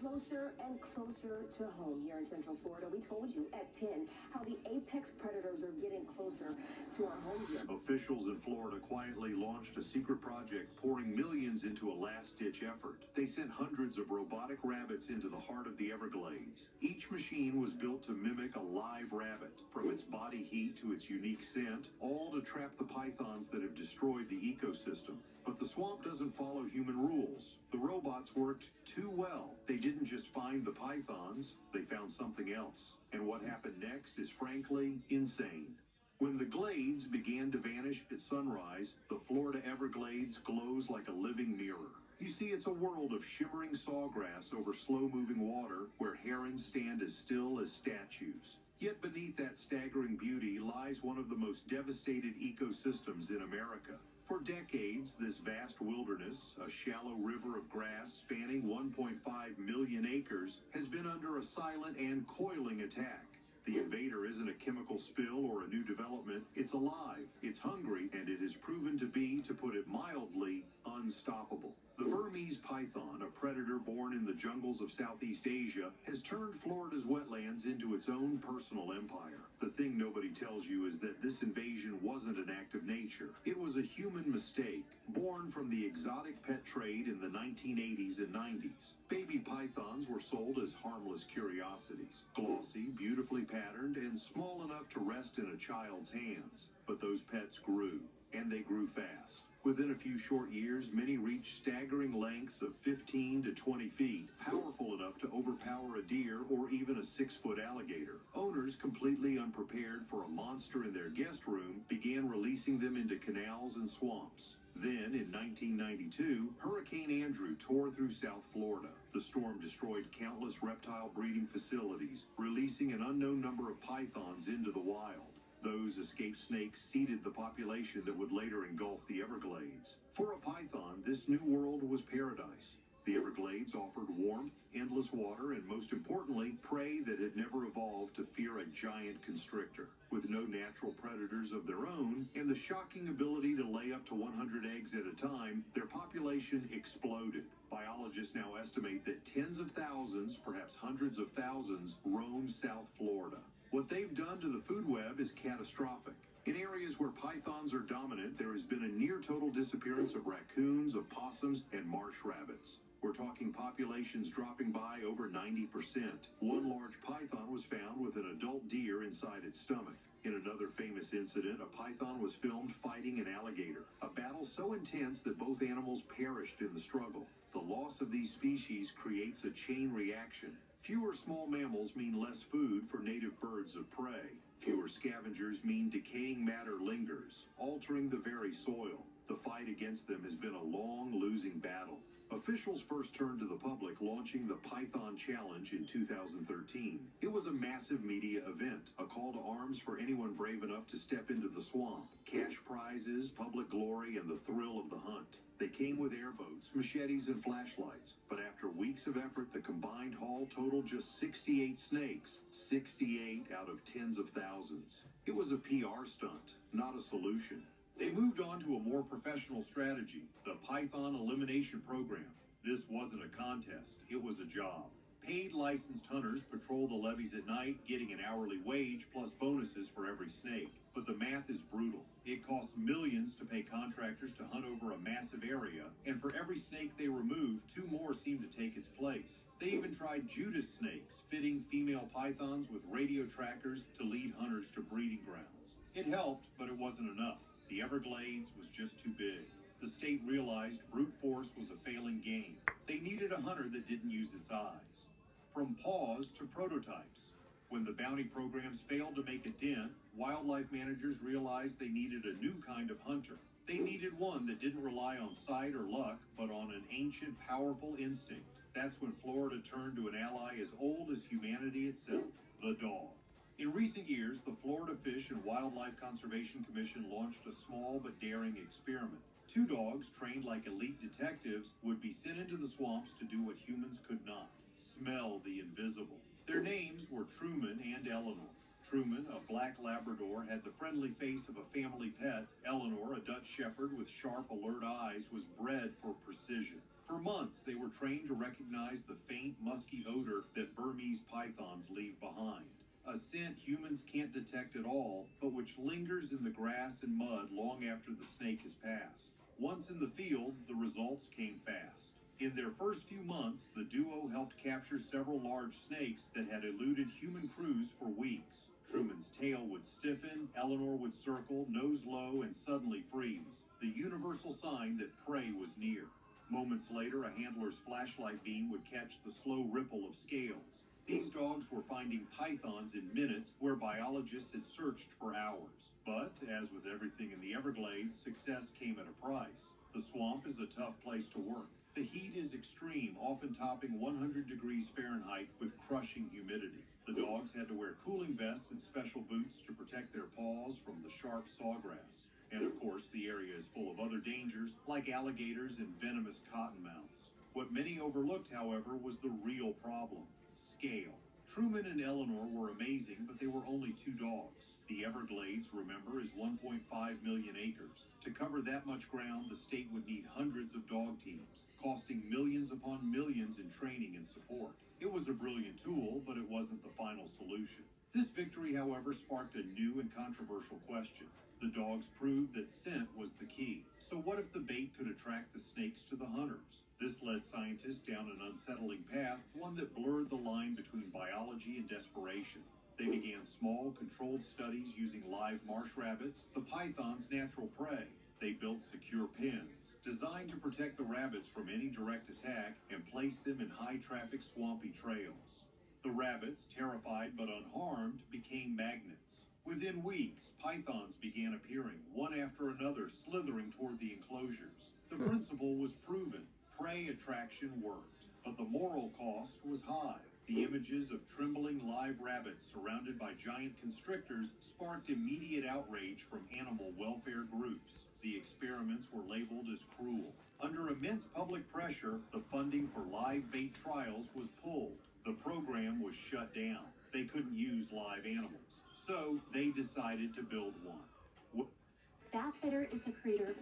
closer and closer to home here in Central Florida. We told you at 10 how the apex predators are getting closer to our home here. Officials in Florida quietly launched a secret project pouring millions into a last-ditch effort. They sent hundreds of robotic rabbits into the heart of the Everglades. Each machine was built to mimic a live rabbit, from its body heat to its unique scent, all to trap the pythons that have destroyed the ecosystem. But the swamp doesn't follow human rules. The robots worked too well. They didn't just find the pythons, they found something else. And what happened next is frankly insane. When the glades began to vanish at sunrise, the Florida Everglades glows like a living mirror. You see, it's a world of shimmering sawgrass over slow-moving water where herons stand as still as statues. Yet beneath that staggering beauty lies one of the most devastated ecosystems in America. For decades, this vast wilderness, a shallow river of grass spanning 1.5 million acres, has been under a silent and coiling attack. The invader isn't a chemical spill or a new development. It's alive, it's hungry, and it has proven to be, to put it mildly, unstoppable. The Burmese python, a predator born in the jungles of Southeast Asia, has turned Florida's wetlands into its own personal empire. The thing nobody tells you is that this invasion wasn't an act of nature. It was a human mistake, born from the exotic pet trade in the 1980s and 90s. Baby pythons were sold as harmless curiosities, glossy, beautifully patterned, and small enough to rest in a child's hands. But those pets grew, and they grew fast. Within a few short years, many reached staggering lengths of 15 to 20 feet, powerful enough to overpower a deer or even a 6-foot alligator. Owners, completely unprepared for a monster in their guest room, began releasing them into canals and swamps. Then, in 1992, Hurricane Andrew tore through South Florida. The storm destroyed countless reptile breeding facilities, releasing an unknown number of pythons into the wild. Those escaped snakes seeded the population that would later engulf the Everglades. For a python, this new world was paradise. The Everglades offered warmth, endless water, and most importantly, prey that had never evolved to fear a giant constrictor. With no natural predators of their own, and the shocking ability to lay up to 100 eggs at a time, their population exploded. Biologists now estimate that tens of thousands, perhaps hundreds of thousands, roam South Florida. What they've done to the food web is catastrophic. In areas where pythons are dominant, there has been a near-total disappearance of raccoons, opossums, and marsh rabbits. We're talking populations dropping by over 90%. One large python was found with an adult deer inside its stomach. In another famous incident, a python was filmed fighting an alligator, a battle so intense that both animals perished in the struggle. The loss of these species creates a chain reaction. Fewer small mammals mean less food for native birds of prey. Fewer scavengers mean decaying matter lingers, altering the very soil. The fight against them has been a long, losing battle. Officials first turned to the public, launching the Python Challenge in 2013. It was a massive media event, a call to arms for anyone brave enough to step into the swamp. Cash prizes, public glory, and the thrill of the hunt. They came with airboats, machetes, and flashlights. But after weeks of effort, the combined haul totaled just 68 snakes. 68 out of tens of thousands. It was a PR stunt, not a solution. They moved on to a more professional strategy, the Python Elimination Program. This wasn't a contest, it was a job. Paid licensed hunters patrol the levees at night, getting an hourly wage plus bonuses for every snake. But the math is brutal. It costs millions to pay contractors to hunt over a massive area, and for every snake they remove, 2 more seem to take its place. They even tried Judas snakes, fitting female pythons with radio trackers to lead hunters to breeding grounds. It helped, but it wasn't enough. The Everglades was just too big. The state realized brute force was a failing game. They needed a hunter that didn't use its eyes. From paws to prototypes. When the bounty programs failed to make a dent, wildlife managers realized they needed a new kind of hunter. They needed one that didn't rely on sight or luck, but on an ancient, powerful instinct. That's when Florida turned to an ally as old as humanity itself, the dog. In recent years, the Florida Fish and Wildlife Conservation Commission launched a small but daring experiment. 2 dogs, trained like elite detectives, would be sent into the swamps to do what humans could not: smell the invisible. Their names were Truman and Eleanor. Truman, a black Labrador, had the friendly face of a family pet. Eleanor, a Dutch Shepherd with sharp, alert eyes, was bred for precision. For months, they were trained to recognize the faint, musky odor that Burmese pythons leave behind. A scent humans can't detect at all, but which lingers in the grass and mud long after the snake has passed. Once in the field, the results came fast. In their first few months, the duo helped capture several large snakes that had eluded human crews for weeks. Truman's tail would stiffen, Eleanor would circle, nose low, and suddenly freeze, the universal sign that prey was near. Moments later, a handler's flashlight beam would catch the slow ripple of scales. These dogs were finding pythons in minutes where biologists had searched for hours. But, as with everything in the Everglades, success came at a price. The swamp is a tough place to work. The heat is extreme, often topping 100 degrees Fahrenheit with crushing humidity. The dogs had to wear cooling vests and special boots to protect their paws from the sharp sawgrass. And of course, the area is full of other dangers, like alligators and venomous cottonmouths. What many overlooked, however, was the real problem: scale. Truman and Eleanor were amazing, but they were only two dogs. The Everglades, remember, is 1.5 million acres. To cover that much ground, the state would need hundreds of dog teams, costing millions upon millions in training and support. It was a brilliant tool, but it wasn't the final solution. This victory, however, sparked a new and controversial question. The dogs proved that scent was the key. So what if the bait could attract the snakes to the hunters? This led scientists down an unsettling path, one that blurred the line between biology and desperation. They began small, controlled studies using live marsh rabbits, the python's natural prey. They built secure pens, designed to protect the rabbits from any direct attack, and placed them in high-traffic, swampy trails. The rabbits, terrified but unharmed, became magnets. Within weeks, pythons began appearing, one after another, slithering toward the enclosures. The principle was proven. Prey attraction worked, but the moral cost was high. The images of trembling live rabbits surrounded by giant constrictors sparked immediate outrage from animal welfare groups. The experiments were labeled as cruel. Under immense public pressure, the funding for live bait trials was pulled. The program was shut down. They couldn't use live animals, so they decided to build one. Bathfitter is the creator.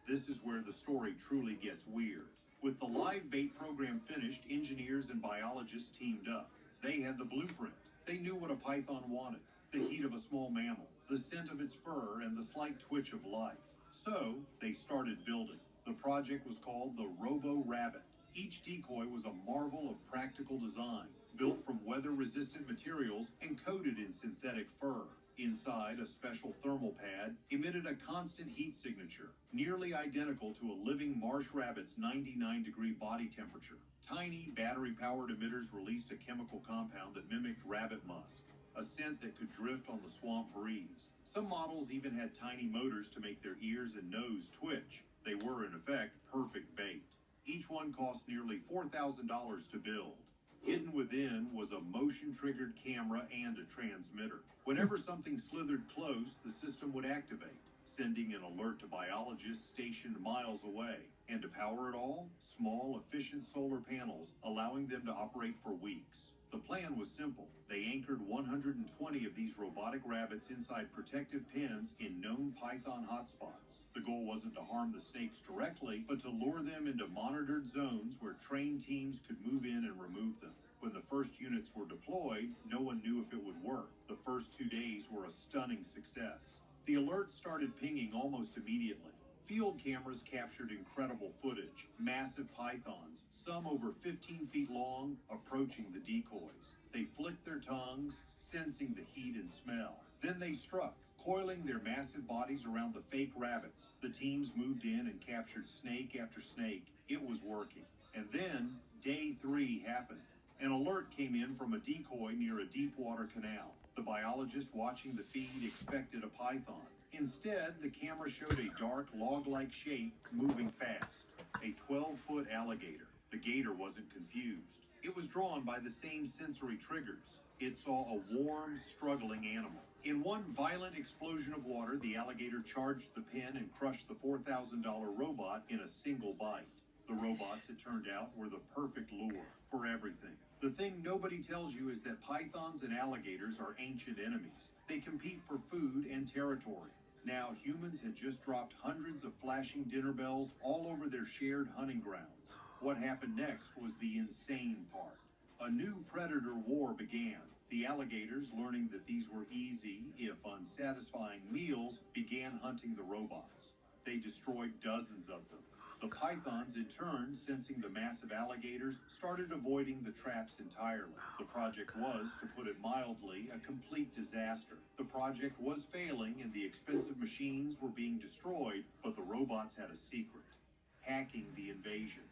This is where the story truly gets weird. With the live bait program finished, engineers and biologists teamed up. They had the blueprint. They knew what a python wanted: the heat of a small mammal, the scent of its fur, and the slight twitch of life. So, they started building. The project was called the Robo Rabbit. Each decoy was a marvel of practical design, built from weather-resistant materials and coated in synthetic fur. Inside, a special thermal pad emitted a constant heat signature, nearly identical to a living marsh rabbit's 99-degree body temperature. Tiny, battery-powered emitters released a chemical compound that mimicked rabbit musk, a scent that could drift on the swamp breeze. Some models even had tiny motors to make their ears and nose twitch. They were, in effect, perfect bait. Each one cost nearly $4,000 to build. Hidden within was a motion-triggered camera and a transmitter. Whenever something slithered close, the system would activate, sending an alert to biologists stationed miles away. And to power it all, small, efficient solar panels, allowing them to operate for weeks. The plan was simple. They anchored 120 of these robotic rabbits inside protective pens in known python hotspots. The goal wasn't to harm the snakes directly, but to lure them into monitored zones where trained teams could move in and remove them. When the first units were deployed, no one knew if it would work. The first 2 days were a stunning success. The alerts started pinging almost immediately. Field cameras captured incredible footage. Massive pythons, some over 15 feet long, approaching the decoys. They flicked their tongues, sensing the heat and smell. Then they struck, coiling their massive bodies around the fake rabbits. The teams moved in and captured snake after snake. It was working. And then, day 3 happened. An alert came in from a decoy near a deep water canal. The biologist watching the feed expected a python. Instead, the camera showed a dark, log-like shape moving fast. A 12-foot alligator. The gator wasn't confused. It was drawn by the same sensory triggers. It saw a warm, struggling animal. In one violent explosion of water, the alligator charged the pen and crushed the $4,000 robot in a single bite. The robots, it turned out, were the perfect lure for everything. The thing nobody tells you is that pythons and alligators are ancient enemies. They compete for food and territory. Now, humans had just dropped hundreds of flashing dinner bells all over their shared hunting grounds. What happened next was the insane part. A new predator war began. The alligators, learning that these were easy, if unsatisfying meals, began hunting the robots. They destroyed dozens of them. The pythons, in turn, sensing the massive alligators, started avoiding the traps entirely. The project was, to put it mildly, a complete disaster. The project was failing and the expensive machines were being destroyed, but the robots had a secret: hacking the invasion.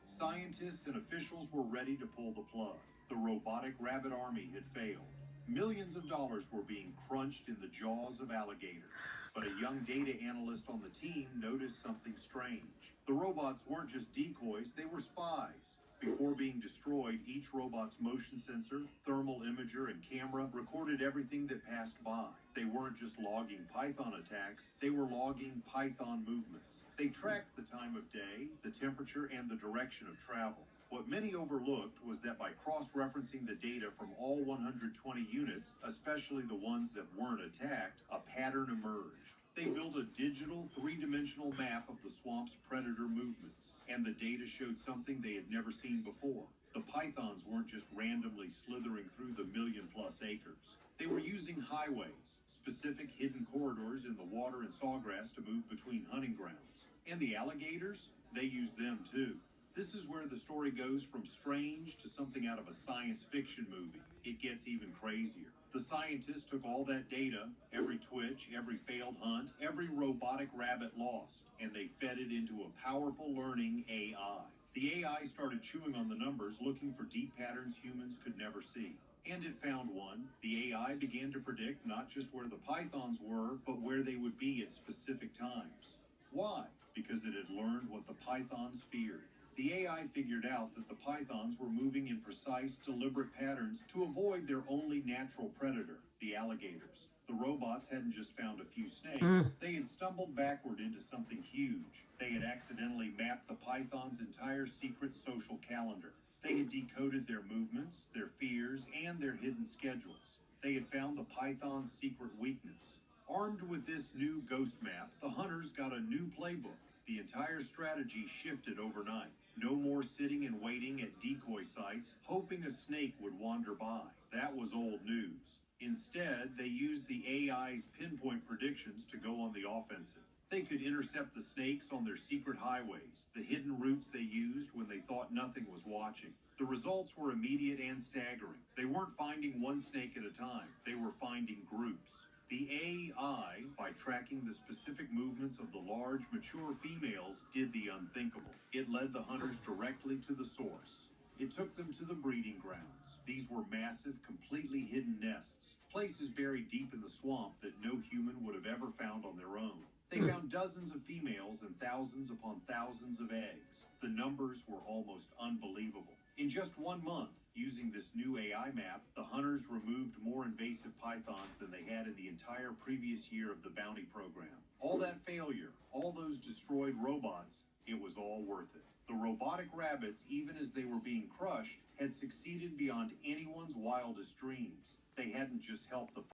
Scientists and officials were ready to pull the plug. The robotic rabbit army had failed. Millions of dollars were being crunched in the jaws of alligators. But a young data analyst on the team noticed something strange. The robots weren't just decoys, they were spies. Before being destroyed, each robot's motion sensor, thermal imager, and camera recorded everything that passed by. They weren't just logging python attacks, they were logging python movements. They tracked the time of day, the temperature, and the direction of travel. What many overlooked was that by cross-referencing the data from all 120 units, especially the ones that weren't attacked, a pattern emerged. They built a digital, three-dimensional map of the swamp's predator movements, and the data showed something they had never seen before. The pythons weren't just randomly slithering through the million-plus acres. They were using highways, specific hidden corridors in the water and sawgrass to move between hunting grounds. And the alligators? They used them too. This is where the story goes from strange to something out of a science fiction movie. It gets even crazier. The scientists took all that data, every twitch, every failed hunt, every robotic rabbit lost, and they fed it into a powerful learning AI. The AI started chewing on the numbers, looking for deep patterns humans could never see. And it found one. The AI began to predict not just where the pythons were, but where they would be at specific times. Why? Because it had learned what the pythons feared. The AI figured out that the pythons were moving in precise, deliberate patterns to avoid their only natural predator, the alligators. The robots hadn't just found a few snakes, they had stumbled backward into something huge. They had accidentally mapped the python's entire secret social calendar. They had decoded their movements, their fears, and their hidden schedules. They had found the python's secret weakness. Armed with this new ghost map, the hunters got a new playbook. The entire strategy shifted overnight. No more sitting and waiting at decoy sites, hoping a snake would wander by. That was old news. Instead, they used the AI's pinpoint predictions to go on the offensive. They could intercept the snakes on their secret highways, the hidden routes they used when they thought nothing was watching. The results were immediate and staggering. They weren't finding one snake at a time. They were finding groups. The AI, by tracking the specific movements of the large, mature females, did the unthinkable. It led the hunters directly to the source. It took them to the breeding grounds. These were massive, completely hidden nests, places buried deep in the swamp that no human would have ever found on their own. They found dozens of females and thousands upon thousands of eggs. The numbers were almost unbelievable. In just 1 month, using this new AI map, the hunters removed more invasive pythons than they had in the entire previous year of the bounty program. All that failure, all those destroyed robots, it was all worth it. The robotic rabbits, even as they were being crushed, had succeeded beyond anyone's wildest dreams. They hadn't just helped the